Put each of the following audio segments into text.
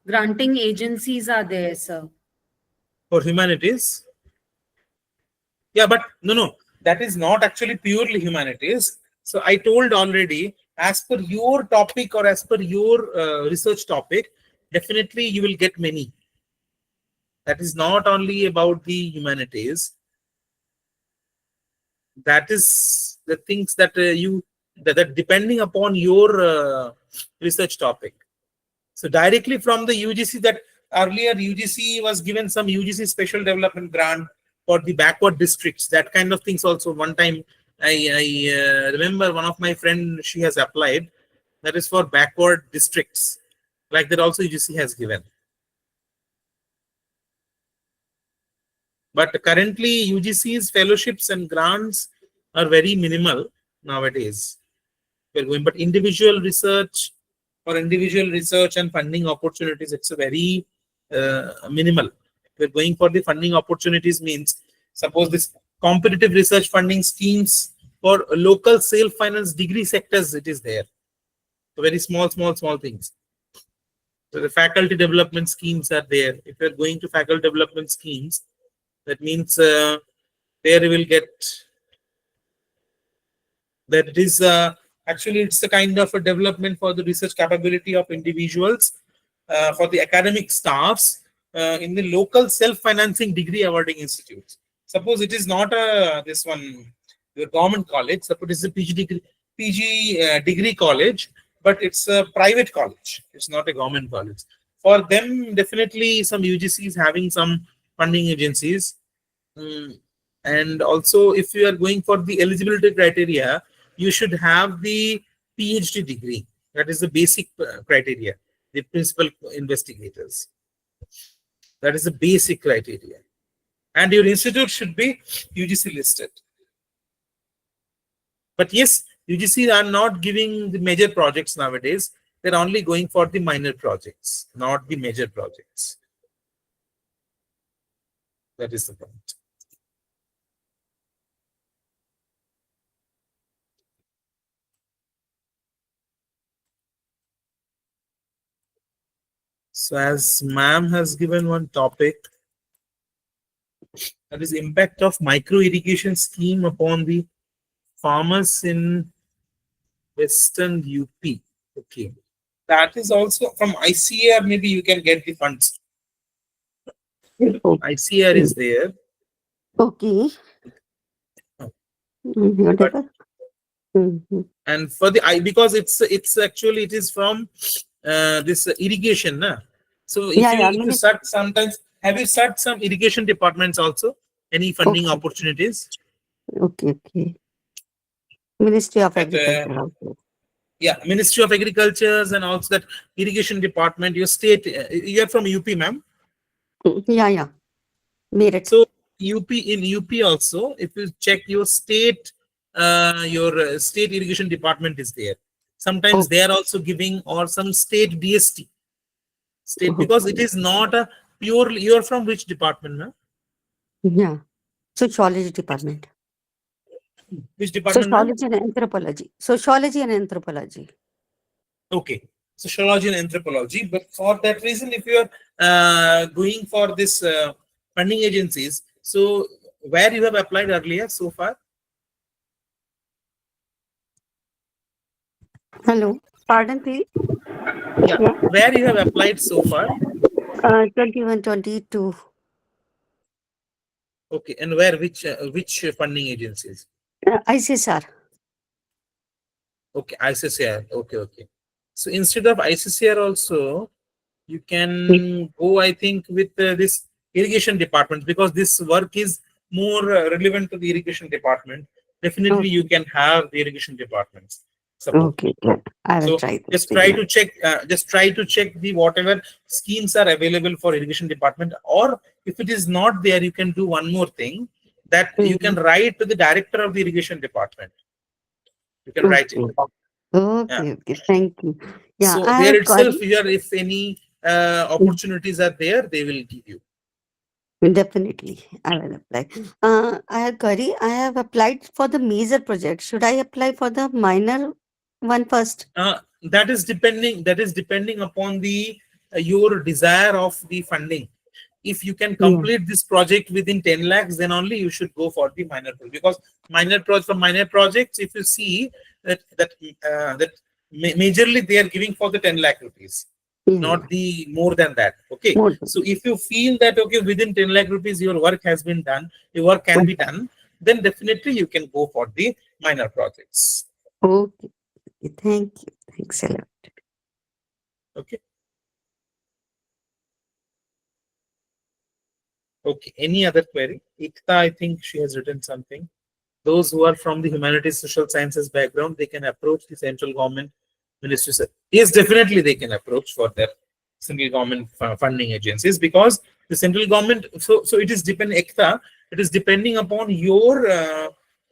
Granting agencies are there, sir. For humanities. Yeah, but no, that is not actually purely humanities. So I told already, as per your topic or as per your research topic, definitely you will get many. That is not only about the humanities. That is the things that that depending upon your research topic. So directly from the UGC, that earlier UGC was given some UGC special development grant for the backward districts, that kind of things also. One time I remember one of my friend, she has applied, that is for backward districts, like that also UGC has given. But currently UGC's fellowships and grants are very minimal nowadays. We're going, but individual research and funding opportunities, it's a very minimal. We're going for the funding opportunities means, suppose this competitive research funding schemes for local self-finance degree sectors, it is there. So very small things. So the faculty development schemes are there. If you're going to faculty development schemes, that means there you will get that it is actually it's a kind of a development for the research capability of individuals, for the academic staffs in the local self-financing degree awarding institutes. Suppose it is not this one, the government college. Suppose it is a PG degree college, but it's a private college. It's not a government college. For them, definitely some UGC is having some funding agencies. And also, if you are going for the eligibility criteria, you should have the PhD degree. That is the basic criteria, the principal investigators. That is the basic criteria. And your institute should be UGC listed. But yes, UGC are not giving the major projects nowadays. They're only going for the minor projects, not the major projects. That is the point. So as ma'am has given one topic, that is impact of micro irrigation scheme upon the farmers in Western UP. Okay. That is also from ICAR, maybe you can get the funds. ICAR is there. Okay. Whatever. And for the because it's actually it is from this irrigation, na? So if you search sometimes, have you searched some irrigation departments also? Any funding opportunities? Okay. Ministry of Agriculture. Yeah, Ministry of Agriculture, and also that irrigation department. Your state, you are from UP, ma'am? Yeah. Meerut. So in UP also, if you check your state irrigation department is there. Sometimes they are also giving, or some state DST. Because it is not a purely. You are from which department, ma'am? Yeah. Sociology department. Which department? Sociology and anthropology. Okay. Sociology and anthropology. But for that reason, if you are going for this funding agencies, so where you have applied earlier so far? Hello. Pardon, please. Yeah. Where you have applied so far? 21, 22. Okay. And where? Which funding agencies? ICSR. Okay, ICCR. Okay. So instead of ICCR also, you can go, I think, with this irrigation department, because this work is more relevant to the irrigation department. Definitely, you can have the irrigation departments. Okay, good. I will try. Just try to check. Just try to check the whatever schemes are available for irrigation department. Or if it is not there, you can do one more thing, that you can write to the director of the irrigation department. You can write it. Okay. Thank you. Yeah. So there itself, if any opportunities are there, they will give you. Definitely, I will apply. I have query. I have applied for the major project. Should I apply for the minor one first? That is depending. That is depending upon the your desire of the funding. If you can Yeah. complete this project within 10 lakhs, then only you should go for the minor project. Because for minor projects, if you see that majorly they are giving for the 10 lakh rupees, Yeah. not the more than that. Okay. More than So if you feel that okay, within 10 lakh rupees your work has been done, your work can be that. done, then definitely you can go for the minor projects. Okay. Thank you. Thanks a lot. Okay. Okay. Any other query? Ikta, I think she has written something. Those who are from the humanities, social sciences background, they can approach the central government ministries. Yes, definitely they can approach for their central government funding agencies, because the central government. So it is Ekta. It is depending upon your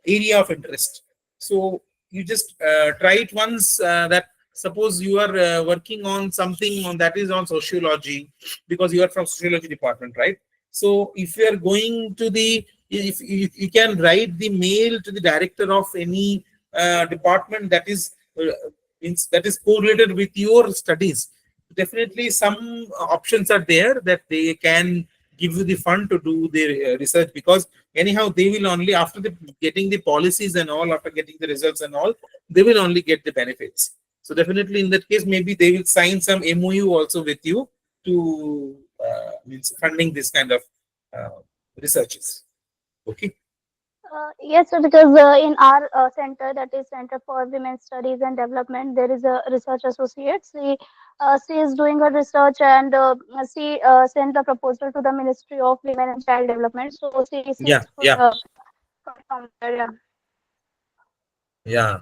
area of interest. So you just try it once. That suppose you are working on something on that is on sociology, because you are from sociology department, right? So if you are going to the, if you can write the mail to the director of any department that is that is correlated with your studies, definitely some options are there that they can give you the fund to do the research, because anyhow they will only, after the getting the policies and all, after getting the results and all, they will only get the benefits. So definitely in that case, maybe they will sign some MOU also with you to means funding this kind of uh, researches. Okay. Yes, sir, because in our center, that is Center for Women's Studies and Development, there is a research associate. She is doing her research, and she sent the proposal to the Ministry of Women and Child Development. So she Yeah, received yeah, from there. Yeah. yeah.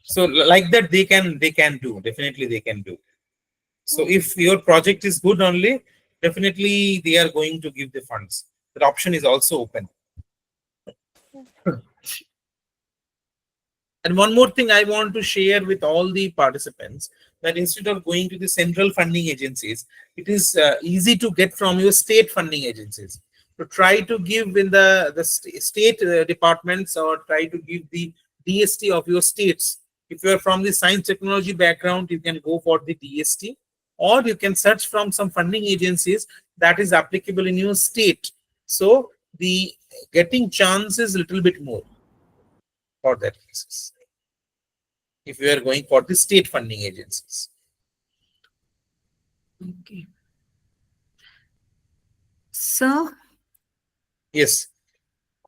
So like that they can do, definitely they can do. So if your project is good only, definitely they are going to give the funds. That option is also open. And one more thing I want to share with all the participants, that instead of going to the central funding agencies, it is easy to get from your state funding agencies. So try to give in the state departments, or try to give the DST of your states. If you are from the science technology background, you can go for the DST, or you can search from some funding agencies that is applicable in your state. So the getting chance is little bit more for that cases, if you are going for the state funding agencies. Okay. So Yes.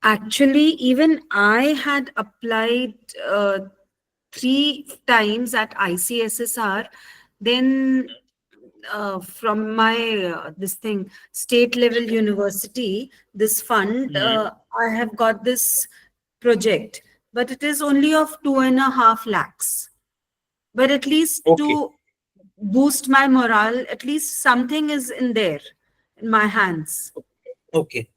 actually, even I had applied 3 times at ICSSR. Then from my this thing, state level university, this fund, Mhm. I have got this project, but it is only of 2.5 lakhs. But at least Okay. to boost my morale, at least something is in there in my hands. Okay.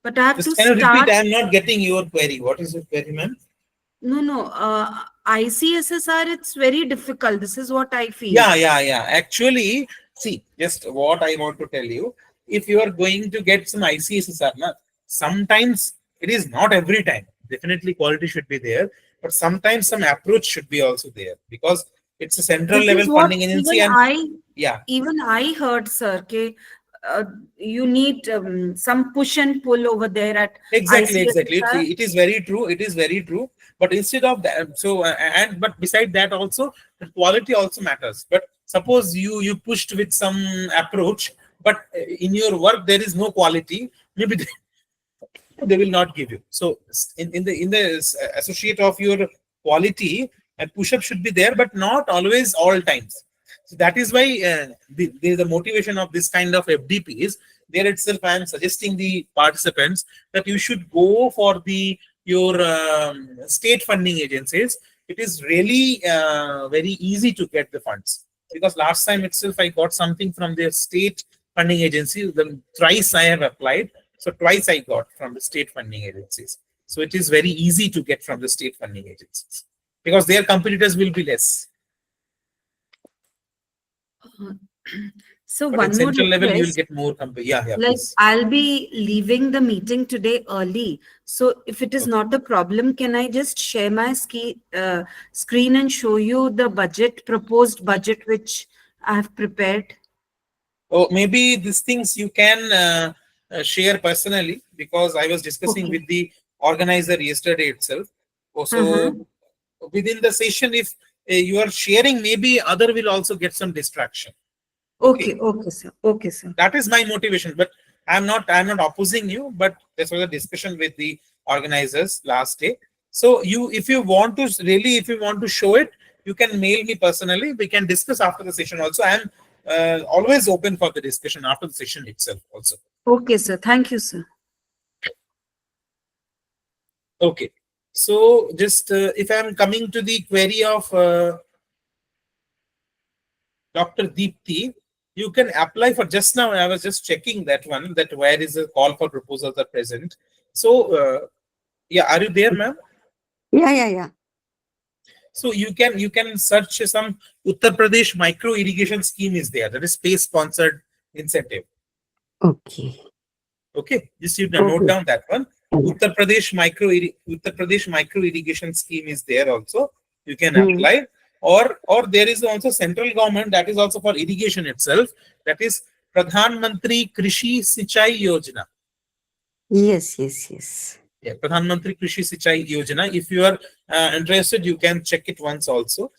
But I have to Just can you repeat? start. I am not getting your query. What is your query, ma'am? No. ICSSR, it's very difficult. This is what I feel. Yeah. Actually, see, just what I want to tell you. If you are going to get some ICSSR, sometimes it is not every time. Definitely quality should be there, but sometimes some approach should be also there, because it's a central This level is what funding agency, even and I yeah, even I heard, sir. Uh, you need some push and pull over there at exactly. ICSSR. It is very true. It is very true. But instead of that, so and but beside that also, the quality also matters. But suppose you pushed with some approach, but in your work there is no quality, maybe they will not give you. So in the associate of your quality, and push-up should be there, but not always all times. So that is why the motivation of this kind of FDPs. There itself, I am suggesting the participants that you should go for the your state funding agencies. It is really very easy to get the funds, because last time itself I got something from their state funding agency. Then thrice I have applied, so twice I got from the state funding agencies. So it is very easy to get from the state funding agencies, because their competitors will be less. So But in one more central level, you will request. get more. Yeah, Like, please. I'll be leaving the meeting today early. So if it is Okay. not the problem, can I just share my screen and show you the budget, proposed budget, which I have prepared? Oh, maybe these things you can share personally, because I was discussing Okay. with the organizer yesterday itself. Oh, Uh-huh. so within the session, if you are sharing, maybe other will also get some distraction. Okay, Okay, okay, sir. Okay, sir. that is my motivation. But I'm not opposing you. But this was a discussion with the organizers last day. So you, if you want to really, if you want to show it, you can mail me personally. We can discuss after the session also. I am always open for the discussion after the session itself also. Okay, sir. Thank you, sir. Okay. So just if I'm coming to the query of Dr. Deepthi, you can apply for, just now I was just checking that one, that where is the call for proposals are present. So yeah, are you there, ma'am? Yeah, yeah, yeah. So you can search some Uttar Pradesh micro irrigation scheme is there. That is space sponsored incentive. Okay. Okay, just you note Okay. down that one. Yeah. Uttar Pradesh micro irrigation scheme is there also. You can Hmm. apply, or there is also central government that is also for irrigation itself. That is Pradhan Mantri Krishi Sinchai Yojana. Yes, yes, yes. Yeah, Pradhan Mantri Krishi Sinchai Yojana. If you are interested, you can check it once also, Yeah.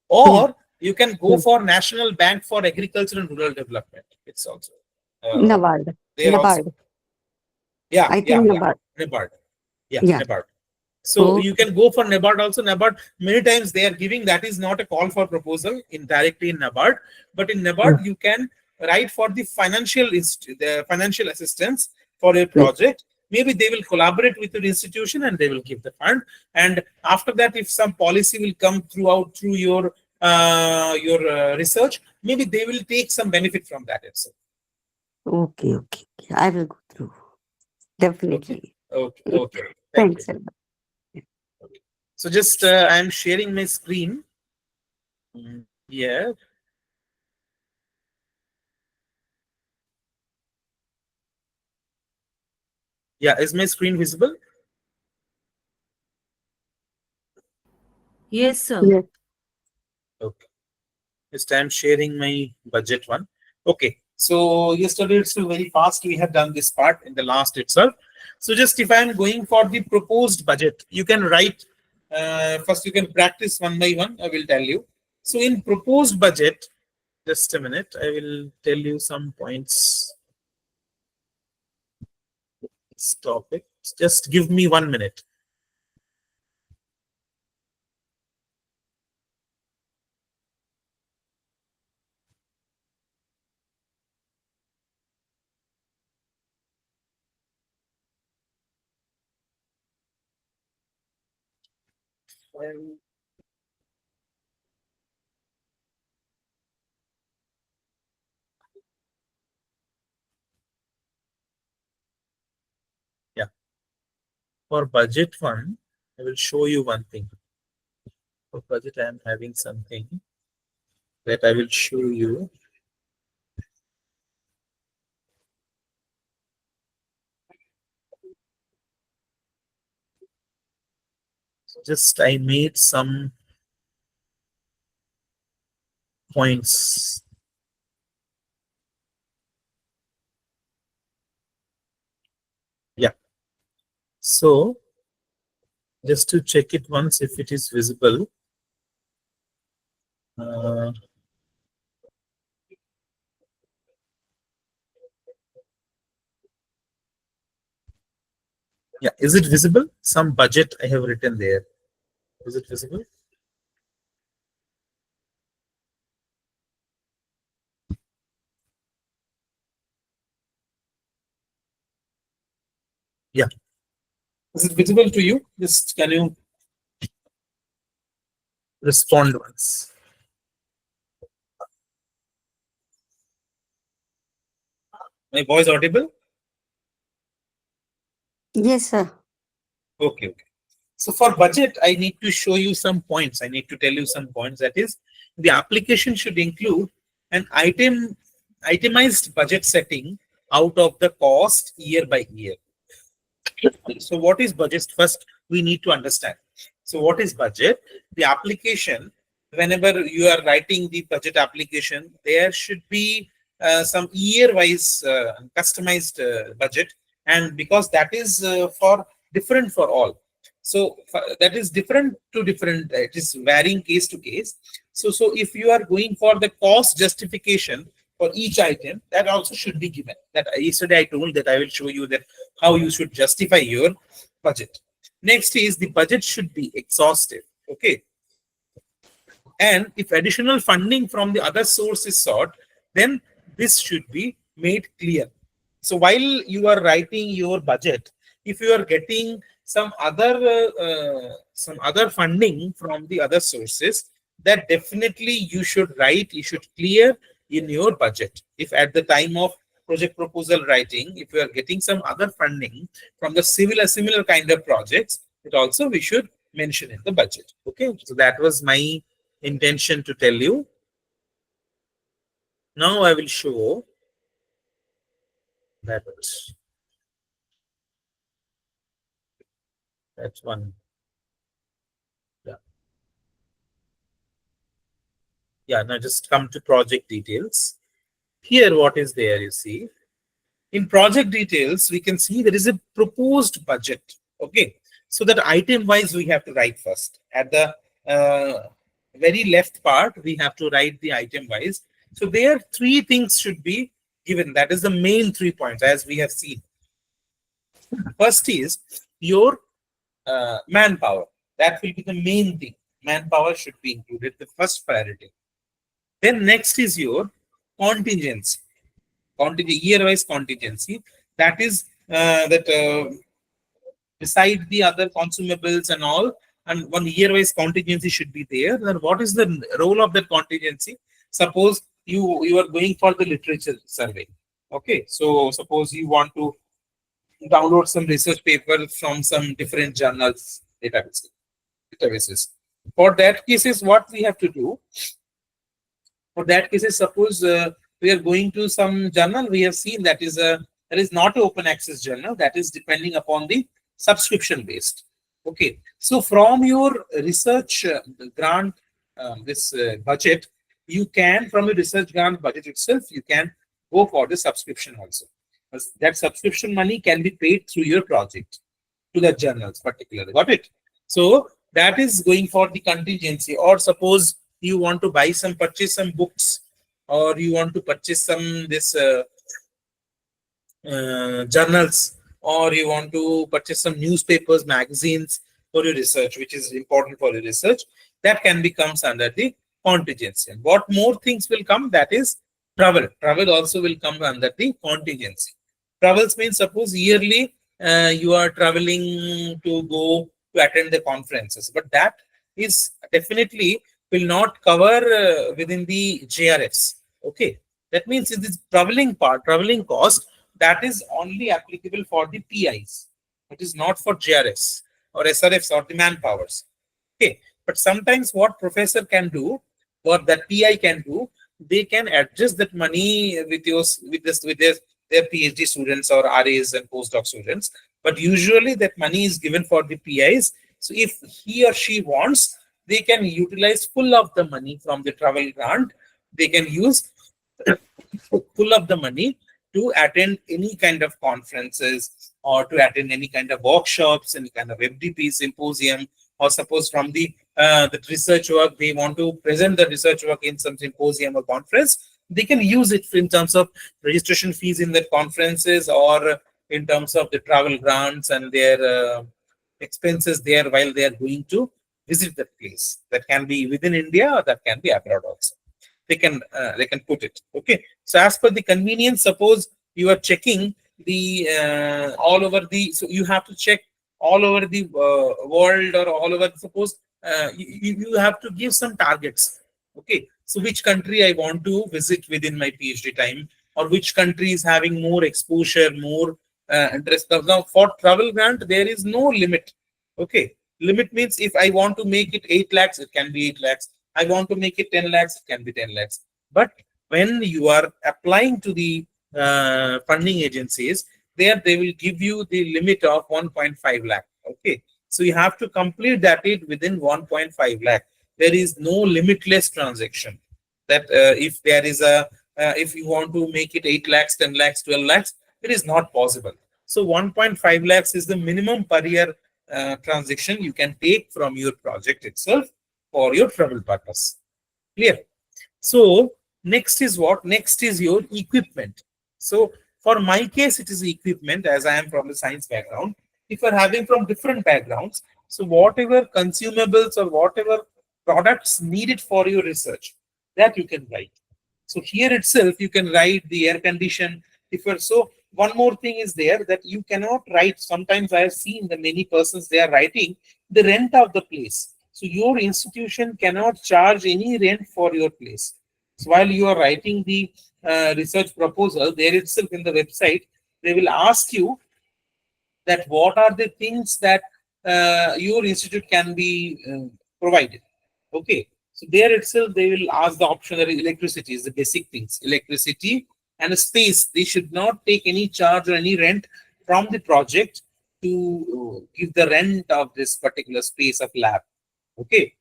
or you can go Yeah. for National Bank for Agriculture and Rural Development. It's also Nabard. there also. Nabard. Yeah, I yeah, think yeah. Nabard. NABARD. Yeah, Yeah. NABARD. So you Okay. can go for NABARD also. NABARD, many times they are giving, that is not a call for proposal in directly in NABARD, but in Yeah. NABARD you can write for the the financial assistance for your Yeah. project. Maybe they will collaborate with your institution and they will give the fund. And after that, if some policy will come through your research, maybe they will take some benefit from that itself. Okay. Okay. Okay. I will go through. Okay, Definitely. okay, Yeah. okay. Thank you. Thanks a lot. Yeah. Okay. So just I'm sharing my screen. Yeah. Yeah, is my screen visible? Yes, sir. Yes. Okay. Just I'm sharing my budget one. Okay. So yesterday it's still very fast. We have done this part in the last itself. So just if I'm going for the proposed budget, you can write first, you can practice one by one. I will tell you. So in proposed budget, just a minute, I will tell you some points. Stop it. Just give me 1 minute. Yeah. For budget one, I will show you one thing. For budget, I am having something that I will show you. Just I made some points. Yeah. So just to check it once if it is visible. Uh, yeah, is it visible? Some budget I have written there. Is it visible? Yeah. Is it visible to you? Just can you respond once? My voice audible? Yes, sir. Okay, okay. So for budget, I need to show you some points. I need to tell you some points. That is, the application should include an itemized budget setting out of the cost year by year. So what is budget? First, we need to understand. So what is budget? The application, whenever you are writing the budget application, there should be some year-wise customized budget, and because that is for different for all. So that is different to different. It is varying case to case. So if you are going for the cost justification for each item, that also should be given. That yesterday I told that I will show you that how you should justify your budget. Next is the budget should be exhaustive. Okay, and if additional funding from the other source is sought, then this should be made clear. So while you are writing your budget, if you are getting some other funding from the other sources, that definitely you should write, you should clear in your budget. If at the time of project proposal writing, if you are getting some other funding from the similar kind of projects, it also we should mention in the budget. Okay, so that was my intention to tell you. Now I will show that. That's one. Yeah. Yeah, now just come to project details. Here, what is there, you see? In project details, we can see there is a proposed budget. Okay. So that item wise, we have to write first. At the very left part, we have to write the item wise. So there, three things should be given. That is the main 3 points, as we have seen. First is your manpower. That will be the main thing. Manpower should be included, the first priority. Then next is your contingency. Year-wise contingency. That is beside the other consumables and all, and one year-wise contingency should be there. Then what is the role of that contingency? Suppose you are going for the literature survey. Okay, so suppose you want to download some research paper from some different journals databases. For that cases, what we have to do? For that cases, suppose we are going to some journal, we have seen that is not an open access journal, that is depending upon the subscription based. Okay, so from your research grant budget, you can, from a research grant budget itself, you can go for the subscription also. That subscription money can be paid through your project to the journals particularly. Got it? So that is going for the contingency. Or suppose you want to purchase some books, or you want to purchase some journals, or you want to purchase some newspapers, magazines for your research, which is important for your research. That can comes under the contingency. And what more things will come? That is travel. Travel also will come under the contingency. Travels means suppose yearly you are traveling to go to attend the conferences, but that is definitely will not cover within the JRFs. Okay, that means in this traveling cost, that is only applicable for the PIs. It is not for JRFs or SRFs or the manpowers. Okay, but sometimes what professor can do, or that PI can do, they can adjust that money with their PhD students or RAs and postdoc students. But usually that money is given for the PIs. So if he or she wants, they can utilize full of the money from the travel grant. They can use full of the money to attend any kind of conferences, or to attend any kind of workshops, any kind of FDP symposium, or suppose from the research work, they want to present the research work in some symposium or conference, they can use it in terms of registration fees in the conferences, or in terms of the travel grants and their expenses there while they are going to visit that place. That can be within India, or that can be abroad also. They can put it. Okay, so as per the convenience, suppose you are checking the all over the, so you have to check all over the world, or all over, suppose you have to give some targets. Okay, so which country I want to visit within my PhD time, or which country is having more exposure, more interest. Now for travel grant, there is no limit. Okay, limit means if I want to make it 8 lakhs, it can be 8 lakhs. I want to make it 10 lakhs, it can be 10 lakhs. But when you are applying to the funding agencies, there they will give you the limit of 1.5 lakh. Okay, so you have to complete that within 1.5 lakh. There is no limitless transaction. That if there is a if you want to make it 8 lakhs, 10 lakhs, 12 lakhs, it is not possible. So 1.5 lakhs is the minimum per year transaction you can take from your project itself for your travel purpose. Clear? So next is what? Next is your equipment. So for my case, it is equipment, as I am from the science background. If you are having from different backgrounds, so whatever consumables or whatever products needed for your research, that you can write. So here itself, you can write the air condition. If you're so, one more thing is there that you cannot write. Sometimes I have seen the many persons, they are writing the rent of the place. So your institution cannot charge any rent for your place. So while you are writing the research proposal, there itself in the website, they will ask you that what are the things that your institute can be provided. Okay, so there itself they will ask the option that electricity is the basic things, electricity and space. They should not take any charge or any rent from the project to give the rent of this particular space of lab. Okay,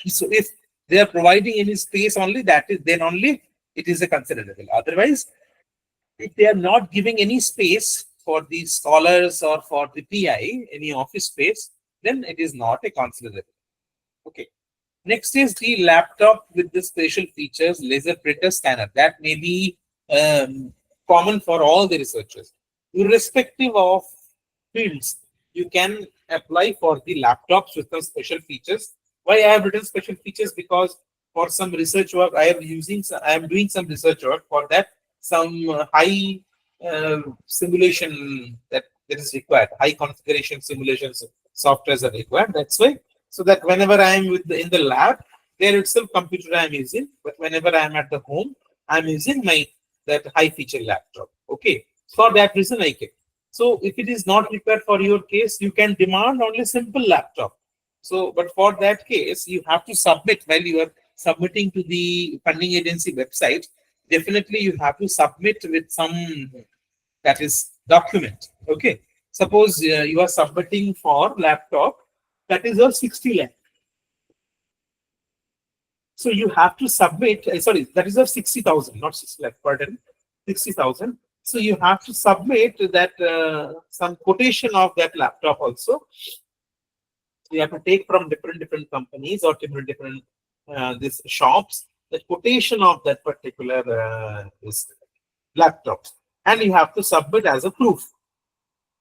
so if they are providing any space only, that is then only it is a considerable. Otherwise, if they are not giving any space for the scholars or for the PI, any office space, then it is not a considerable. Okay. Next is the laptop with the special features, laser printer scanner. That may be common for all the researchers. Irrespective of fields, you can apply for the laptops with some special features. Why I have written special features? Because for some research work, I am doing some research work. For that, some high simulation that is required, high configuration simulations softwares are required. That's why, so that whenever I am in the lab, there itself computer I am using, but whenever I am at the home, I am using that high feature laptop. Okay, for that reason I kept. So if it is not required for your case, you can demand only simple laptop. So, but for that case, you have to submit while you are submitting to the funding agency website. Definitely, you have to submit with some, that is, document. Okay. Suppose you are submitting for laptop that is of 60 lakh. So you have to submit, sorry, that is of 60,000, not 6 lakh, pardon, 60,000. So you have to submit that some quotation of that laptop also. You have to take from different companies or different these shops the quotation of that particular this laptop, and you have to submit as a proof.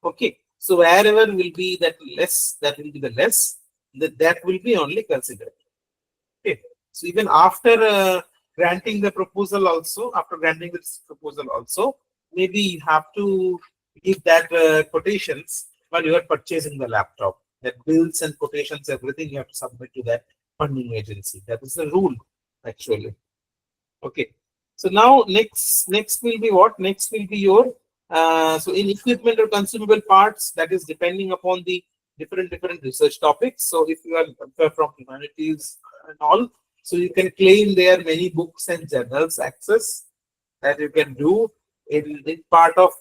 Okay, so wherever will be that less, that will be the less, that will be only considered. Okay, so even after granting the proposal also, maybe you have to give that quotations while you are purchasing the laptop. That bills and quotations, everything you have to submit to that funding agency. That is the rule, actually. Okay. So now next will be what? Next will be your so in equipment or consumable parts, that is depending upon the different research topics. So if you are from humanities and all, so you can claim there many books and journals access that you can do in part of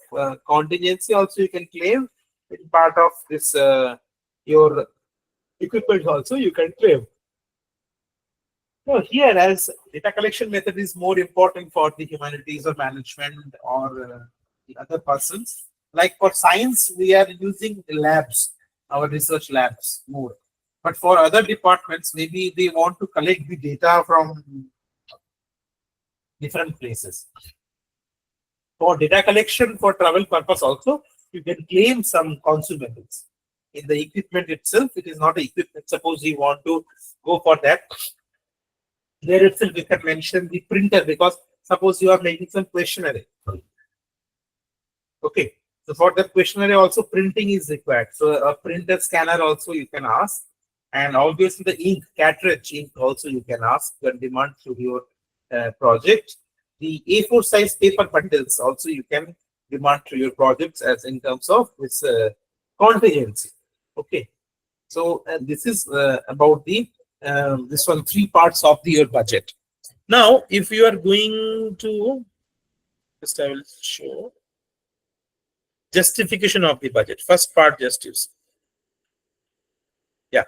contingency. Also, you can claim in part of this your equipment. Also, you can claim. So here, as data collection method is more important for the humanities or management or the other persons. Like for science, we are using labs, our research labs more. But for other departments, maybe they want to collect the data from different places. For data collection for travel purpose also, you can claim some consumables. In the equipment itself, it is not an equipment. Suppose you want to go for that. There itself we can mention the printer, because suppose you are making some questionnaire. Okay, so for that questionnaire also printing is required. So a printer scanner also you can ask, and obviously the ink, cartridge ink also you can ask, you can demand through your project. The A4 size paper bundles also you can demand through your projects as in terms of this contingency. Okay, so this is about the this one 3 parts of your budget. Now, if you are going to just, I will show justification of the budget. First part, justice. Yeah,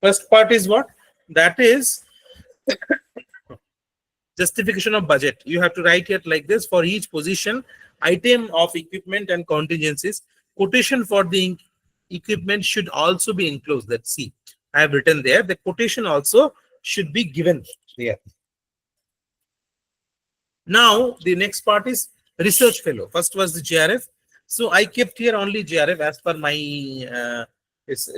first part is what? That is Justification of budget. You have to write it like this: for each position, item of equipment and contingencies, quotation for the equipment should also be enclosed. Let's see. I have written there. The quotation also should be given there. Now, the next part is research fellow. First was the GRF. So I kept here only GRF as per my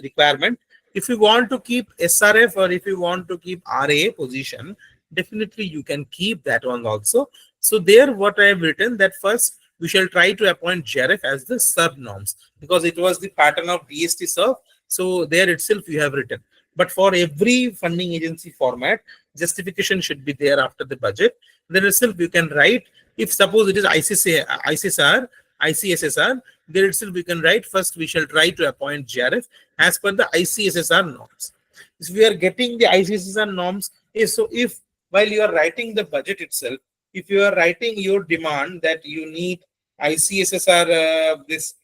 requirement. If you want to keep SRF or if you want to keep RA position, definitely you can keep that one also. So there what I have written, that first we shall try to appoint GRF as the sub norms, because it was the pattern of DST serve. So there itself you have written. But for every funding agency format, justification should be there after the budget. Then itself you can write, if suppose it is ICSR, ICSSR, there itself we can write, first we shall try to appoint GRF as per the ICSSR norms. If we are getting the ICSSR norms, so if while you are writing the budget itself, if you are writing your demand that you need ICSSR this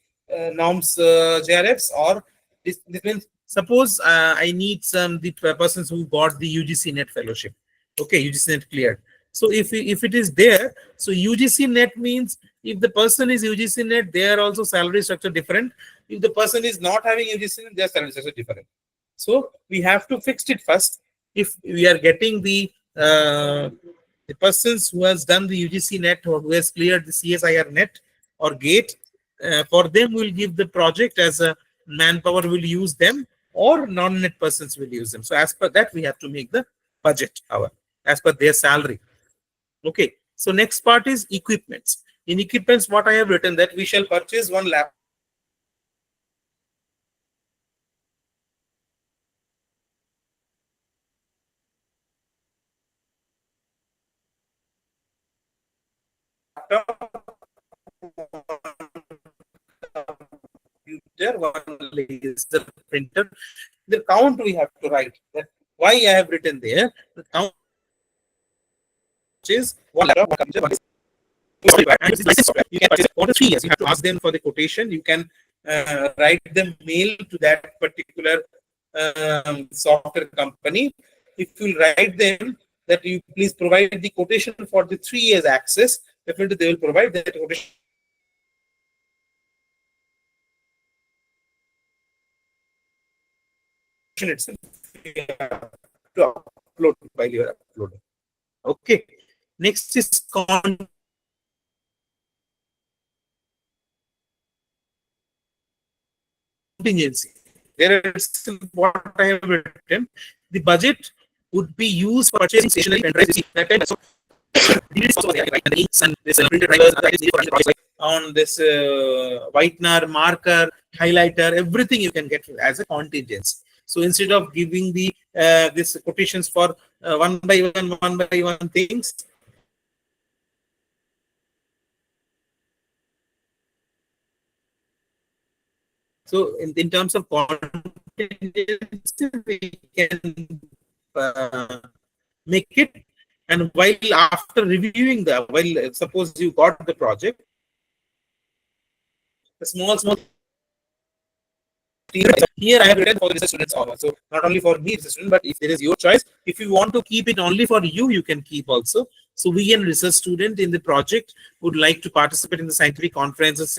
norms GRFs, or this means suppose I need some the persons who got the UGC net fellowship. Okay, UGC net cleared. So if it is there, so UGC net means if the person is UGC net, their also salary structure different. If the person is not having UGC net, their salary structure different. So we have to fix it first. If we are getting the persons who has done the UGC net or who has cleared the CSIR net or gate, for them we'll give the project as a manpower will use them, or non-net persons will use them. So as per that, we have to make the budget hour as per their salary. Okay. So next part is equipments. In equipments, what I have written, that we shall purchase one laptop computer, one laser printer. The count we have to write. That why I have written there. The count is one laptop, one computer, one and this is license software. You can purchase it for the 3 years. You have to ask them for the quotation. You can write them mail to that particular software company. If you write them that you please provide the quotation for the 3 years access, definitely they will provide that quotation itself. You have to upload while you are uploading. Okay. Next is contingency. There is what I have written. The budget would be used for purchasing stationery pen drives. That time, so details also there, right? And the inks and this printed drivers, other items for project, on this whitener, marker, highlighter, everything you can get as a contingency. So instead of giving the this quotations for one by one things, so in terms of contingency, we can make it. And while after reviewing the, while suppose you got the project, the small here I have written for the students also, not only for me as a student, but if there is your choice, if you want to keep it only for you, you can keep also. So we and research student in the project would like to participate in the scientific conferences,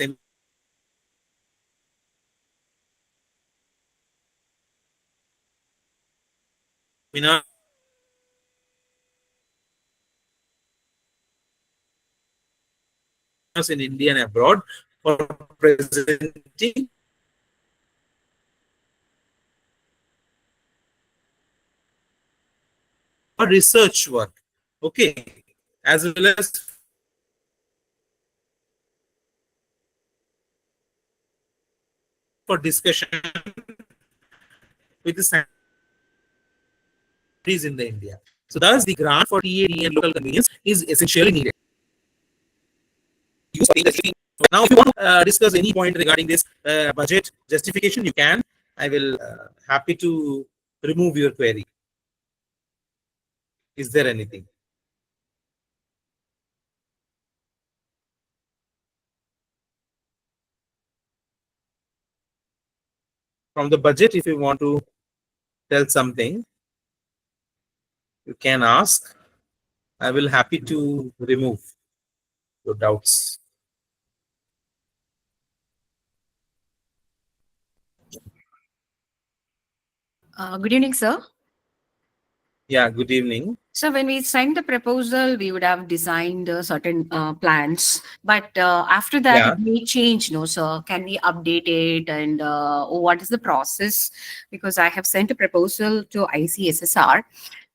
seminar, in India and abroad for presenting or research work. Okay, as well as for discussion with the scientists in the India. So thus the grant for TAD and local convenience is essentially needed. Now, if you want to discuss any point regarding this budget justification, you can. I will happy to remove your query. Is there anything? From the budget, if you want to tell something, you can ask. I will happy to remove your doubts. Good evening, sir. Yeah, good evening. So when we signed the proposal, we would have designed certain plans, but after that, Yeah, it may change. No, sir. Can we update it, and what is the process? Because I have sent a proposal to ICSSR,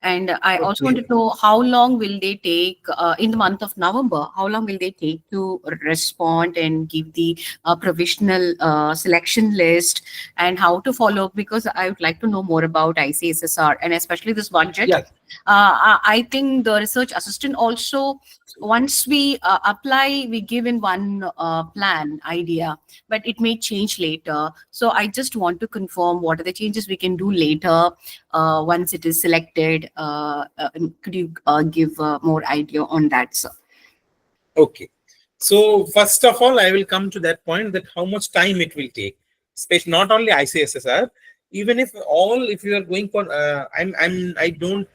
and I also want okay. to know how long will they take in the month of November? How long will they take to respond and give the provisional selection list, and how to follow up? Because I would like to know more about ICSSR and especially this budget. Yeah, I think the research assistant also, once we apply, we give in one plan idea, but it may change later. So I just want to confirm what are the changes we can do later once it is selected. Could you give more idea on that, sir? okay. So first of all, I will come to that point that how much time it will take, especially not only ICSSR, even if you are going for, I don't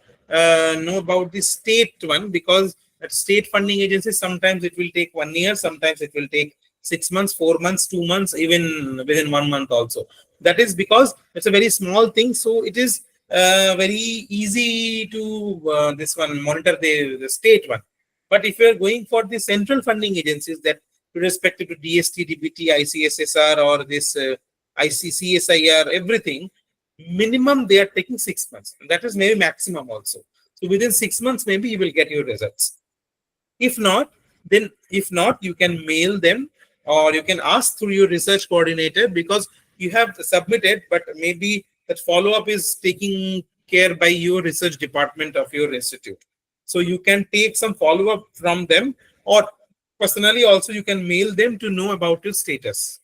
know about the state one, because at state funding agencies sometimes it will take 1 year, sometimes it will take 6 months, 4 months, 2 months, even within 1 month also. That is because it's a very small thing, so it is very easy to this one monitor the state one. But if you're going for the central funding agencies that irrespective to DST, DBT, ICSSR, or this ICCSIR, everything, minimum they are taking 6 months. And that is maybe maximum also. So within 6 months, maybe you will get your results. If not, you can mail them, or you can ask through your research coordinator, because you have submitted, but maybe that follow-up is taking care by your research department of your institute. So you can take some follow-up from them, or personally also you can mail them to know about your status.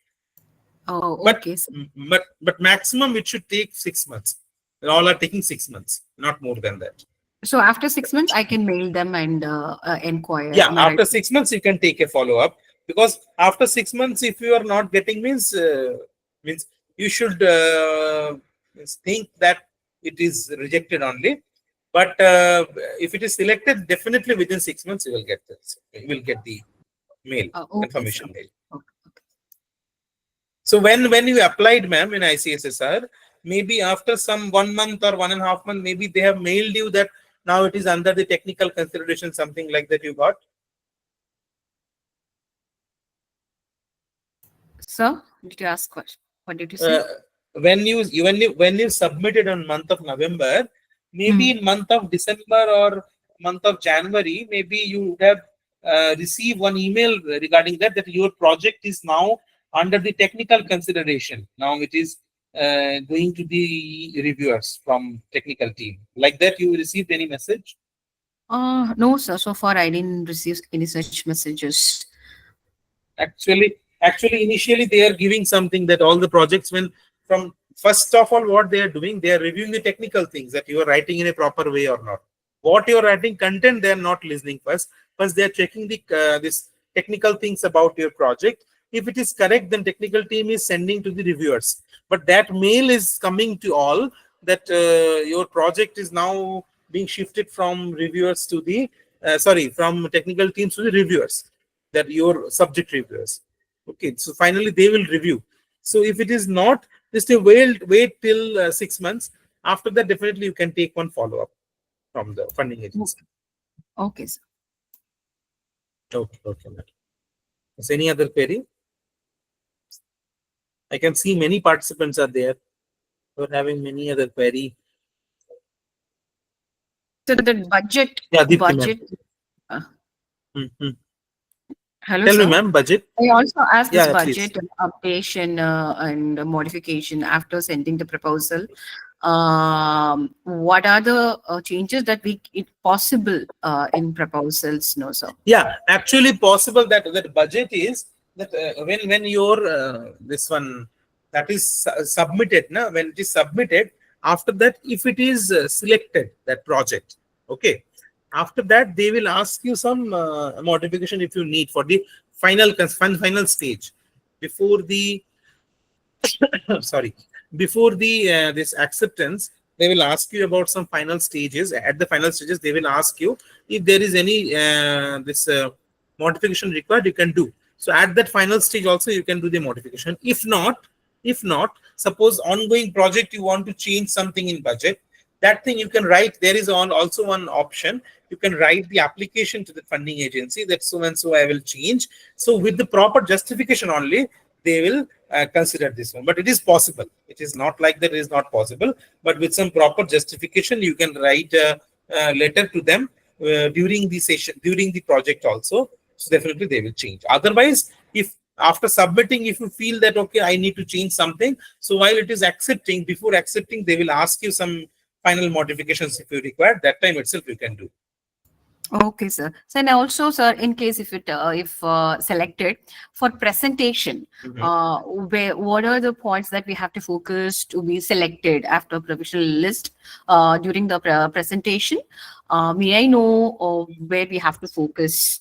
Oh, But okay, sir. but maximum it should take 6 months. All are taking 6 months, not more than that. So after 6 months, I can mail them and inquire. Yeah, Am I right? after 6 months you can take a follow-up, because after 6 months, if you are not getting, means you should think that it is rejected only. But if it is selected, definitely within 6 months you will get this. You will get the mail, Okay, sir. confirmation mail. Okay. So when you applied, ma'am, in ICSSR, maybe after some 1 month or 1.5 months, maybe they have mailed you that now it is under the technical consideration, something like that you got. Sir, did you ask question? What did you say? When you submitted on month of November, maybe in month of December or month of January, maybe you would have received one email regarding that your project is now under the technical consideration. Now it is going to the reviewers from technical team. Like that, you received any message? No, sir. So far, I didn't receive any such messages. Actually, initially they are giving something that all the projects, when from first of all, what they are doing, they are reviewing the technical things, that you are writing in a proper way or not. What you are writing content, they are not listening first. First, they are checking the this technical things about your project. If it is correct, then technical team is sending to the reviewers. But that mail is coming to all that your project is now being shifted from reviewers to the from technical teams to the reviewers, that your subject reviewers. Okay, so finally they will review. So if it is not, just wait till 6 months. After that, definitely you can take one follow-up from the funding agency. Okay, sir. Okay, madam. Is any other query? I can see many participants are there who are having many other query. So the budget, Yeah, Deepti, ma'am. uh, Mhm. hello, Tell me, sir. ma'am, budget. I also asked this Yeah, please. budget updation and modification after sending the proposal. What are the changes that it possible in proposals? No, sir. Yeah, actually possible that budget is that when your this one that is submitted, na, when it is submitted, after that, if it is selected, that project, okay, after that they will ask you some modification if you need for the final stage, before the sorry, before the this acceptance. they will ask you about some final stages. At the final stages, they will ask you if there is any this modification required, you can do. So at that final stage also you can do the modification. If not, suppose ongoing project you want to change something in budget, that thing you can write. There is also one option. You can write the application to the funding agency that so and so I will change. So with the proper justification only, they will consider this one. But it is possible. It is not like that it is not possible. But with some proper justification, you can write a letter to them during the session, during the project also. So definitely they will change. Otherwise, if after submitting, if you feel that okay, I need to change something, so while it is accepting, before accepting, they will ask you some final modifications if you require. That time itself you can do. Okay, sir. So, and also, sir, in case if selected for presentation, what are the points that we have to focus to be selected after provisional list during the presentation? May I know where we have to focus?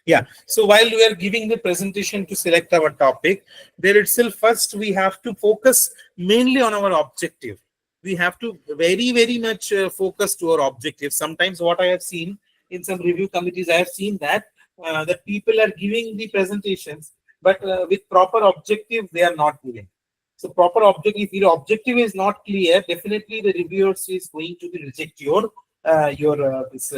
Yeah. So while we are giving the presentation to select our topic, there itself first we have to focus mainly on our objective. We have to very much focus to our objective. Sometimes what I have seen in some review committees, I have seen that that people are giving the presentations, but with proper objective they are not giving. So proper objective, if your objective is not clear, definitely the reviewers is going to be reject your this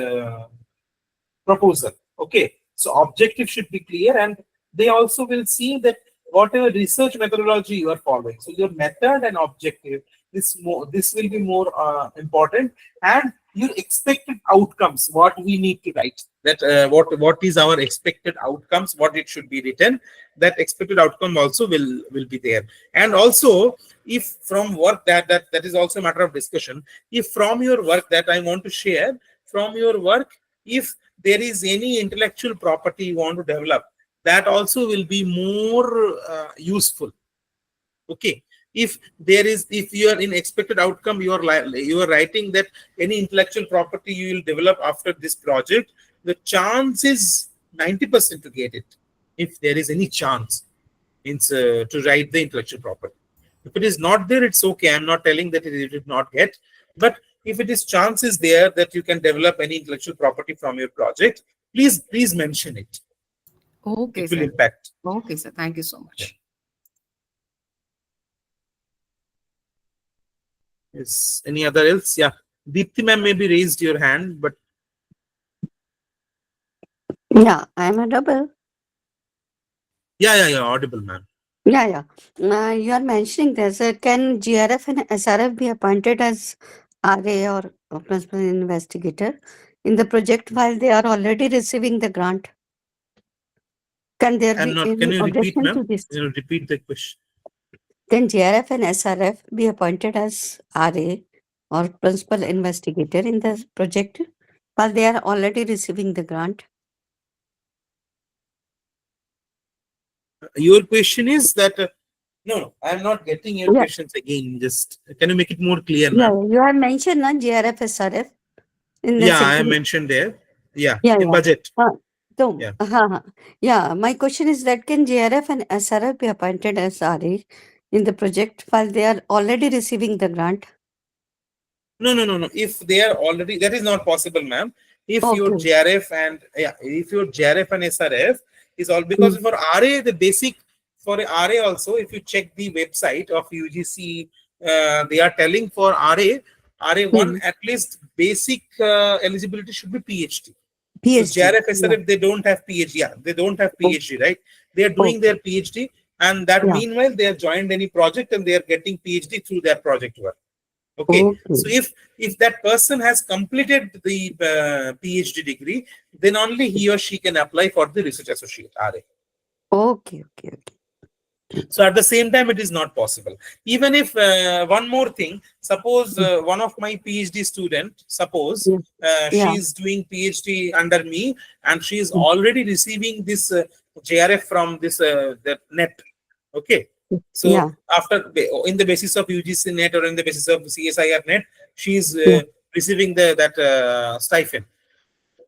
proposal. Okay, so objective should be clear, and they also will see that whatever research methodology you are following, so your method and objective, this will be more important, and your expected outcomes, what we need to write, that what is our expected outcomes, what it should be written, that expected outcome also will be there. And also, if from work that is also a matter of discussion, if from your work that I want to share, from your work, if there is any intellectual property you want to develop, that also will be more useful. Okay, if you are in expected outcome, you are writing that any intellectual property you will develop after this project, the chance is 90% to get it, if there is any chance to write the intellectual property. If it is not there, it's okay. I'm not telling that it did not get, but if it is chances there that you can develop any intellectual property from your project, please mention it. Okay, it will sir. impact. Okay, sir. Thank you so much. Yes. Any other else? Yeah. Deepthi ma'am maybe raised your hand, but Yeah, I'm audible. yeah, audible, ma'am. Yeah. You are mentioning this. Can GRF and SRF be appointed as RA or principal investigator in the project while they are already receiving the grant? Can there I'm be not. Can any you repeat, objection to ma'am? this? Can you repeat the question? Can GRF and SRF be appointed as RA or principal investigator in the project while they are already receiving the grant? Your question is that no, I'm not getting your Yeah. questions again. Just can you make it more clear, Yeah, ma'am? you have mentioned GRF, SRF in the Yeah, I second. mentioned there. Yeah, Yeah. in budget. So, Yeah. yeah, my question is that can JRF and SRF be appointed as RA in the project while they are already receiving the grant? No. If they are already, that is not possible, ma'am. If your Okay. JRF and if your JRF and SRF is all, because for RA, the basic for RA also, if you check the website of UGC, they are telling for RA1 at least basic eligibility should be PhD. So PhD. JRF, SRF, they don't have PhD. Yeah, they don't have PhD, right? They are doing their PhD, and that meanwhile they have joined any project and they are getting PhD through their project work. Okay. So if that person has completed the PhD degree, then only he or she can apply for the research associate RA. Okay. So at the same time, it is not possible. Even if one more thing, suppose one of my PhD student, suppose she is doing PhD under me and she is already receiving this JRF from this the net. Okay. So after in the basis of UGC net or in the basis of CSIR net, she is receiving that stipend.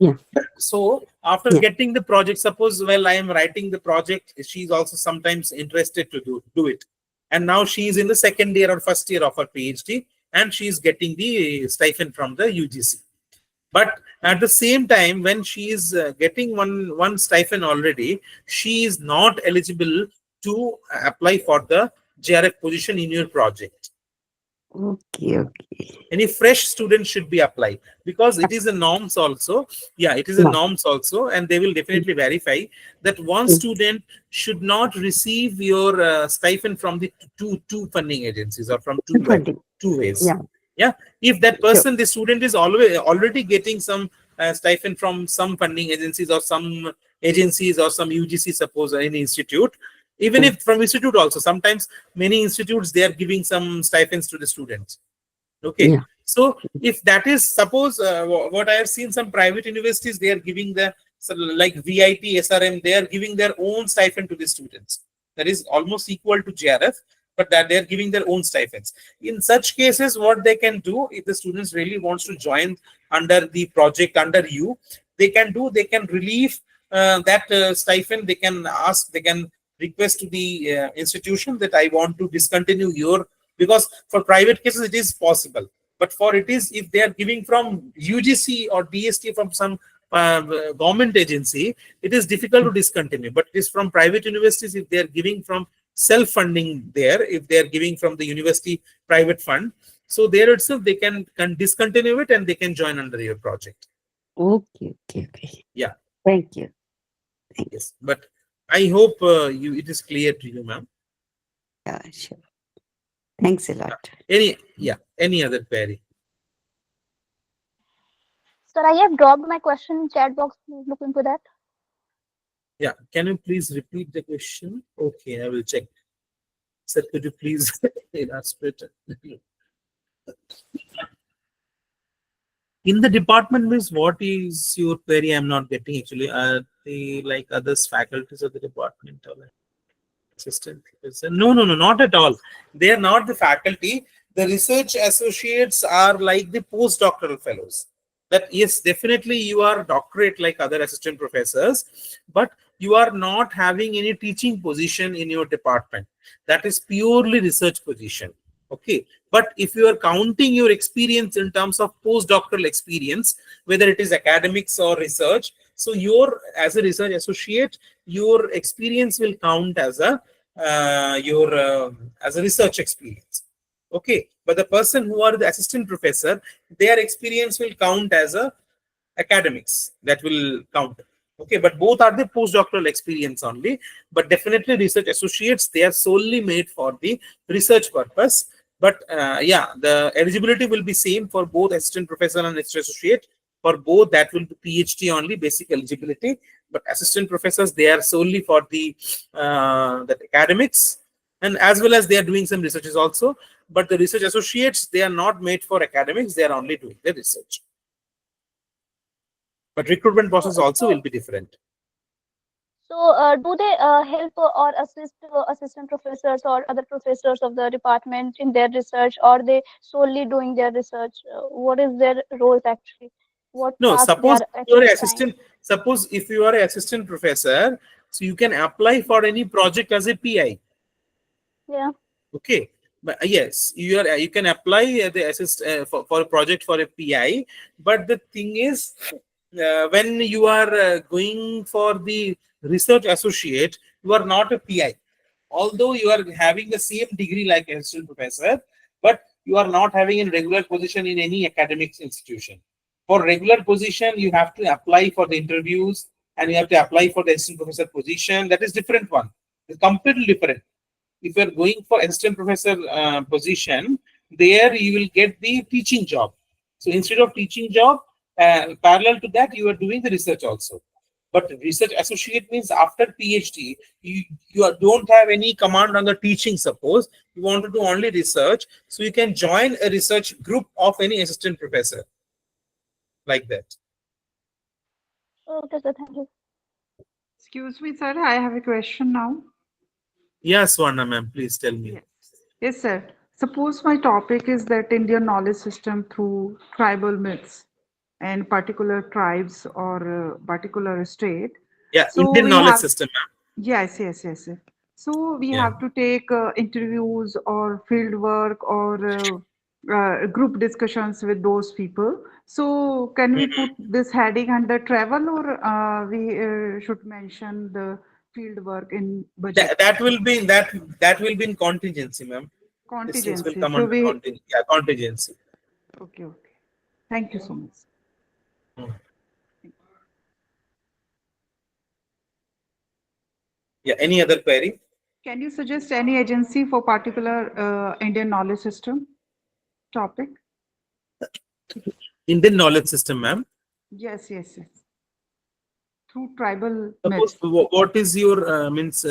Yeah. So after getting the project, suppose I am writing the project, she's also sometimes interested to do it. And now she is in the second year or first year of her PhD. and she is getting the stipend from the UGC. But at the same time, when she is getting one stipend already, she is not eligible to apply for the JRF position in your project. Okay, okay. Any fresh student should be applied, because it is a norms also. Yeah, it is a Yeah. norms also, and they will definitely verify that one Mm. student should not receive your stipend from the two funding agencies, or from Funding. two ways. Yeah, Yeah, if that sure. person, the student, is already getting some stipend from some funding agencies, or some agencies, or some UGC, suppose, or any institute. Even Mm. if from institute also, sometimes many institutes, they are giving some stipends to the students. Okay, Yeah. so if that is, suppose, what I have seen, some private universities, they are giving the, so like VIP, SRM, they are giving their own stipend to the students. That is almost equal to JRF, but that they are giving their own stipends. In such cases, what they can do, if the students really wants to join under the project under you, they can relieve that stipend. They can ask, they can request to the institution that I want to discontinue your, because for private cases it is possible, but for it is, if they are giving from UGC or DST, from some government agency, it is difficult to discontinue. But it is from private universities, if they are giving from self-funding there, if they are giving from the university private fund, so there itself they can discontinue it, and they can join under your project. Okay, okay, okay. Yeah. Thank you. Thank you. Yes, but I hope you it is clear to you, ma'am. Yeah, sure. Thanks a lot. Any other query? Sir, I have dropped my question in chat box. Please look into that. Yeah, can you please repeat the question? Okay, I will check. Sir, could you please illustrate? In the department, means what is your query? I'm not getting actually. Are they like others faculties of the department, or like assistant professor? No, not at all. They are not the faculty. The research associates are like the postdoctoral fellows. That yes, definitely you are doctorate like other assistant professors, but you are not having any teaching position in your department. That is purely research position. Okay, but if you are counting your experience in terms of postdoctoral experience, whether it is academics or research, so your, as a research associate, your experience will count as a as a research experience. Okay, but the person who are the assistant professor, their experience will count as a academics, that will count. Okay, but both are the postdoctoral experience only. But definitely research associates, they are solely made for the research purpose. But yeah, the eligibility will be same for both assistant professor and research associate. For both, that will be PhD only, basic eligibility. But assistant professors, they are solely for the that academics, and as well as they are doing some researches also. But the research associates, they are not made for academics, they are only doing the research. But recruitment process also will be different. So, do they help or assist assistant professors or other professors of the department in their research, or they solely doing their research? What is their roles actually? What No, task they suppose are you are actually an assigned? assistant. Suppose if you are an assistant professor, so you can apply for any project as a PI. Yeah. Okay, but yes, you can apply the assist for a project for a PI. But the thing is, when you are going for the research associate, you are not a PI. Although you are having the same degree like assistant professor, but you are not having a regular position in any academic institution. For regular position, you have to apply for the interviews, and you have to apply for the assistant professor position. That is different one. It's completely different. If you're going for assistant professor position, there you will get the teaching job. So instead of teaching job, parallel to that, you are doing the research also. But research associate means after PhD, don't have any command on the teaching. Suppose you want to do only research, so you can join a research group of any assistant professor, like that. Okay, sir. Thank you. Excuse me, sir. I have a question now. Yes, Swarna ma'am, please tell me. Yes. Yes, sir. Suppose my topic is that Indian knowledge system through tribal myths and particular tribes or particular state. Yeah, So Indian we knowledge have, system, ma'am. yes, So we Yeah. have to take interviews or field work or group discussions with those people. So can we put this heading under travel, or we should mention the field work in budget? That will be that will be in contingency, ma'am. These things will Contingency. come So under we, contingency. okay, okay. Thank you so much. Hmm. Yeah. Any other query? Can you suggest any agency for particular Indian knowledge system topic? Indian knowledge system, ma'am. Yes, yes, yes. Through tribal Suppose myths. what is your means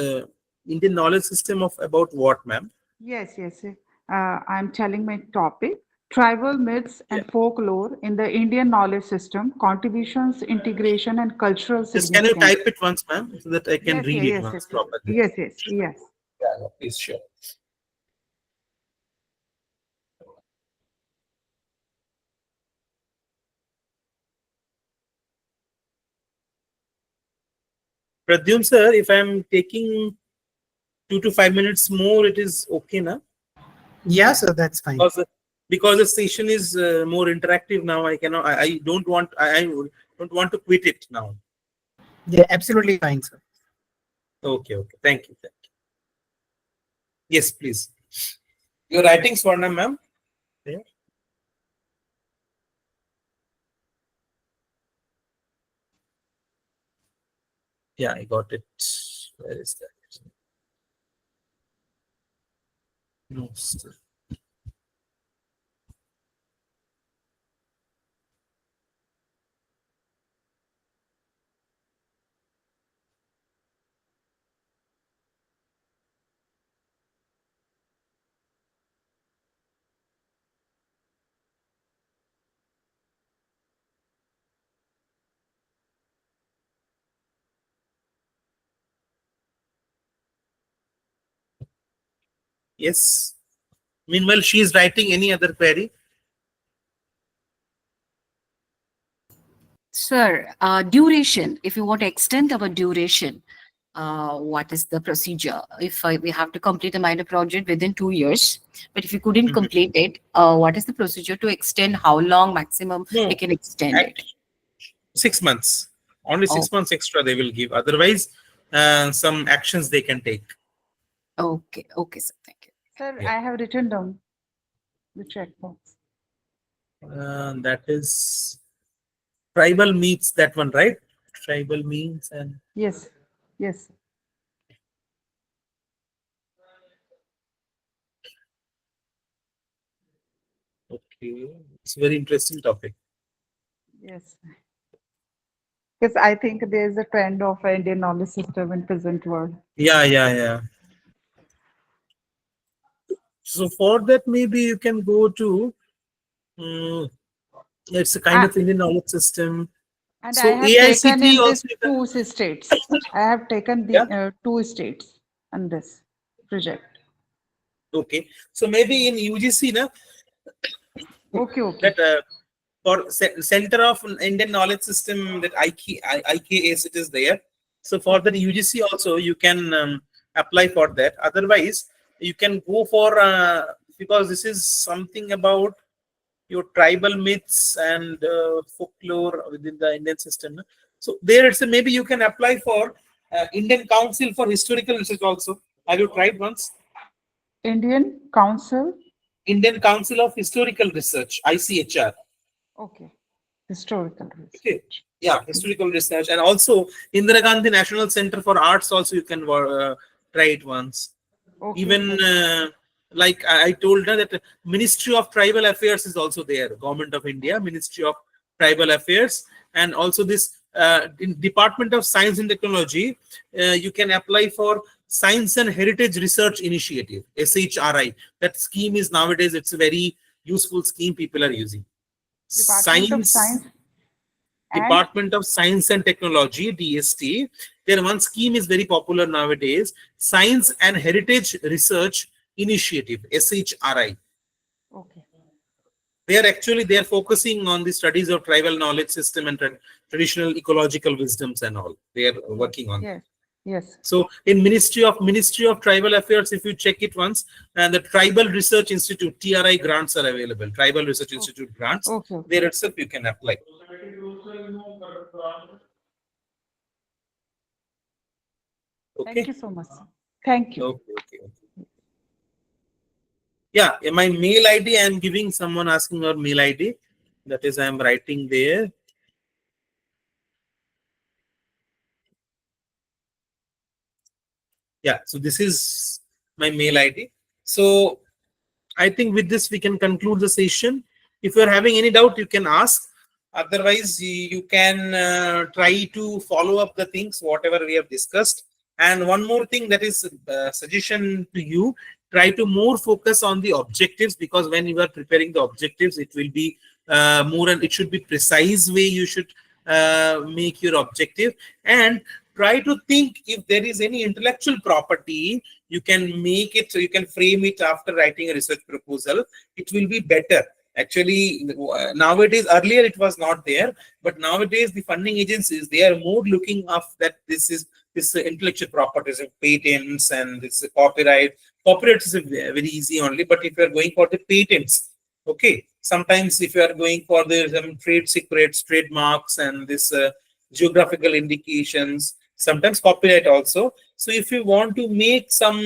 Indian knowledge system of about what, ma'am? Yes, yes. Yes. I'm telling my topic. Tribal myths Yeah. and folklore in the Indian knowledge system, contributions, integration, and cultural Just can you significance. type it once, ma'am, so that I can Yes, read yes, it yes, once yes, properly? yes, yes, yes. Yeah, please, sure. Pradyum sir, if I'm taking 2 to 5 minutes more, it is okay now? Yeah, sir, that's fine. Because the session is more interactive now. I cannot. I don't want. I don't want to quit it now. Yeah, absolutely fine, sir. Okay. Okay. Thank you. Thank you. Yes, please. Your writing, Swarna, ma'am. Yeah. Yeah, I got it. Where is that? No, sir. Yes. Meanwhile, she is writing any other query. Sir, duration, if you want to extend our duration, what is the procedure? If we have to complete a minor project within 2 years, but if you couldn't Mhm. complete it, what is the procedure to extend? How long maximum we No, can extend at it? 6 months. Only Oh, 6 months extra they will give. Otherwise, some actions they can take. okay. Okay, sir. Thank you. Sir, Yeah. I have written down the checkbox. That is tribal meets that one, right? Tribal means and Yes, yes, okay. It's a very interesting topic. yes. Because I think there is a trend of Indian knowledge system in present world. Yeah, yeah, yeah. So for that, maybe you can go to it's a kind I, of Indian knowledge system. and I So have taken AICT in this also you can, two states. I have taken the yeah. two states on this project. Okay. So maybe in UGC, na, Okay, okay. that for Center of Indian Knowledge System, that IKS, it is there. So for the Okay. UGC also you can apply for that. Otherwise, you can go for because this is something about your tribal myths and folklore within the Indian system. Na. So there it's a, maybe you can apply for Indian Council for Historical Research also. Have you tried once? Indian Council. Indian Council of Historical Research, ICHR. Okay. Historical Okay. research. Yeah, historical research, and also Indira Gandhi National Center for Arts. Also, you can try it once. Okay, Even okay. like I told her that Ministry of Tribal Affairs is also there. Government of India, Ministry of Tribal Affairs, and also this in Department of Science and Technology. You can apply for Science and Heritage Research Initiative (SHRI). That scheme is nowadays it's a very useful scheme people are using. Department of Science Science and Department of Science and Technology (DST). There one scheme is very popular nowadays: Science and Heritage Research Initiative (SHRI). okay. They are focusing on the studies of tribal knowledge system and traditional ecological wisdoms and all. They are Yes, working on that. yes. Yes. So in Ministry of Tribal Affairs, if you check it once, and the Tribal Research Institute (TRI) grants are available. Tribal Research Institute grants. Okay. Okay. There itself you can apply. Okay. Thank you so much, sir. Thank you. Okay. Yeah, my mail ID I am giving. Someone asking our mail ID. That is, I am writing there. Yeah, so this is my mail ID. So I think with this we can conclude the session. If you are having any doubt, you can ask. Otherwise, you can try to follow up the things whatever we have discussed. And one more thing, that is suggestion to you: try to more focus on the objectives, because when you are preparing the objectives, it will be more, and it should be precise way you should make your objective. And try to think, if there is any intellectual property, you can make it, so you can frame it after writing a research proposal. It will be better. Actually, nowadays, earlier it was not there, but nowadays the funding agencies, they are more looking of that this intellectual properties of patents and this copyright. Copyright is very easy only, but if you are going for the patents, okay, sometimes if you are going for the trade secrets, trademarks, and this geographical indications, sometimes copyright also. So if you want to make some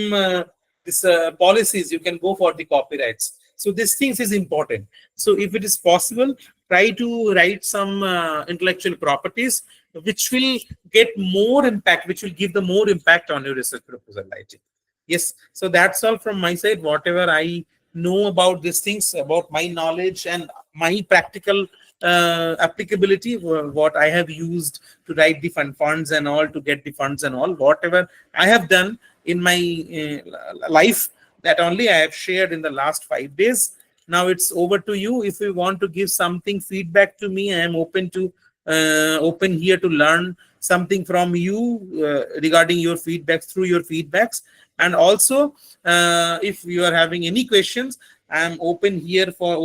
policies, you can go for the copyrights. So these things is important. So if it is possible, try to write some intellectual properties which will get more impact, which will give the more impact on your research proposal writing. Yes, so that's all from my side. Whatever I know about these things, about my knowledge and my practical applicability, what I have used to write the funds and all, to get the funds and all, whatever I have done in my life, that only I have shared in the last 5 days. Now it's over to you. If you want to give something feedback to me, I am open here to learn something from you regarding your feedbacks, through your feedbacks. And also, if you are having any questions, I am open here for